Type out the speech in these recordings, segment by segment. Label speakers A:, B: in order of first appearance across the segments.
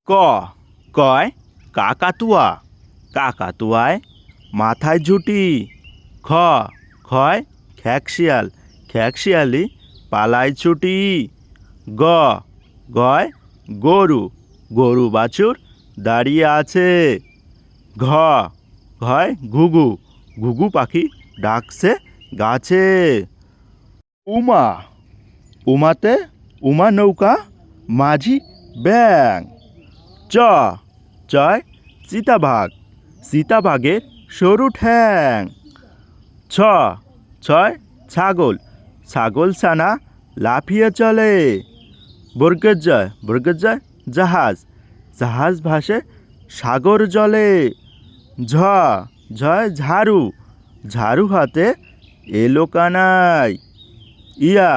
A: ক কয় কাকাতুয়া, কাকাতুয়ায় মাথায় ঝুঁটি। খ খয় খ্যাকশিয়াল, খ্যাকশিয়ালি পালায় ছুটি। গ গয় গরু, গরু বাছুর দাঁড়িয়ে আছে। ঘ ঘয় ঘুঘু, ঘুঘু পাখি ডাকছে গাছে। উমা, উমাতে উমা নৌকা মাঝি ব্যাং। চ চয় চিতাবাঘ, চিতাবাঘের সরু ঠ্যাং। ছ ছয় ছাগল, ছাগল ছানা লাফিয়ে চলে। বর্গের জয় জাহাজ, জাহাজ ভাসে সাগর জলে। ঝ ঝয় ঝাড়ু, ঝাড়ু হাতে এলো কানাই। ইয়া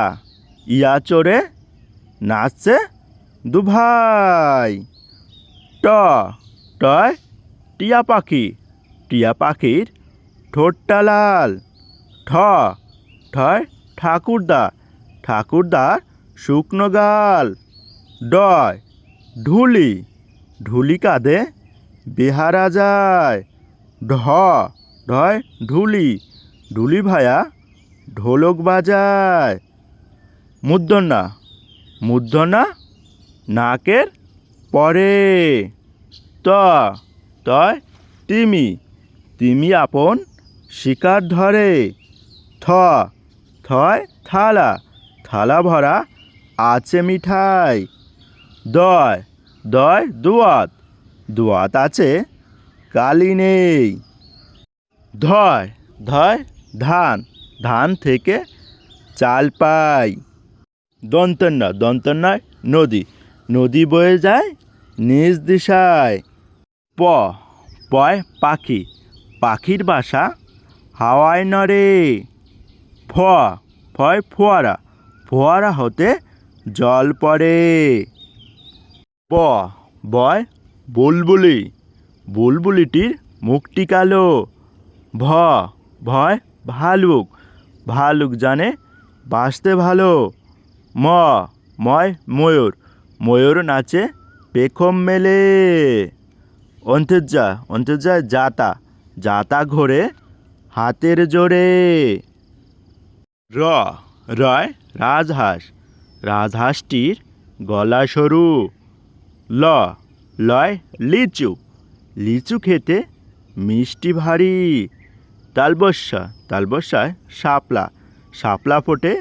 A: ইয়া চড়ে নাচছে দুভাই। ট টয় টিয়া পাখি, টিয়া পাখির ঠোঁটটা লাল। ঠ ঠয় ঠাকুরদা, ঠাকুরদার শুকনো গাল। ডয় ঢুলি, ঢুলি কাঁধে বেহারা যায়। ঢ ঢয় ঢুলি, ঢুলি ভায়া ঢোলক বাজায়। মূর্ধন্য মূর্ধন্য নাকের পরে। ত তয় তিমি, তিমি আপন শিকার ধরে। থ থয় থালা, থালা ভরা আছে মিঠাই। দয় দয় দোয়াত, দোয়াত আছে কালি নেই। ধয় ধয় ধান, ধান থেকে চাল পাই। দন্তন্যয় নদী, নদী বয়ে যায় নিজ দিশায়। প পয় পাখি, পাখির বাসা হাওয়ায় নড়ে। ফ ফয় ফোয়ারা, ফোয়ারা হতে জল পড়ে। ব বয় বুলবুলি, বুলবুলিটির মুখটি কালো। ভ ভয় ভালুক, ভালুক জানে বাঁচতে ভালো। ম ময় ময়ূর, ময়ূর নাচে পেখম মেলে। অন্তর্জয় জাতা, জাতা ঘোরে হাতের জোরে। র রয় রাজহাঁস, রাজহাঁসটির গলা সরু। ল লয় লিচু, লিচু খেতে মিষ্টি ভারী। তালবস্যায় শাপলা, শাপলা ফোটে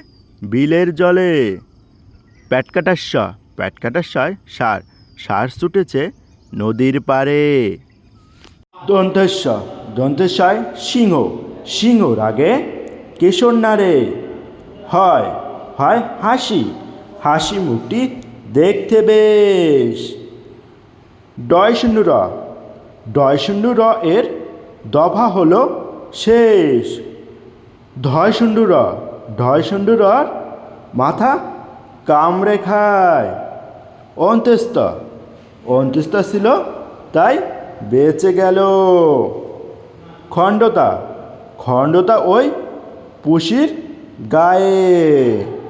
A: বিলের জলে। প্যাটকাটাস্যয় ষাঁড়, ষাঁড় ছুটেছে নদীর পাড়ে। দন্তেশ্বয় সিংহ, সিংহ রাগে কেশর নাড়ে। হয় হয় হাসি, হাসি মুখটি দেখতে বেশ। ডয় শূন্য র এর দফা হলো শেষ। ধয় শূন্য রর মাথা কামড়ে খায়। অন্ত্যেষ্টা ছিল তাই বেঁচে গেল। খণ্ডতা ওই পুষির গায়ে।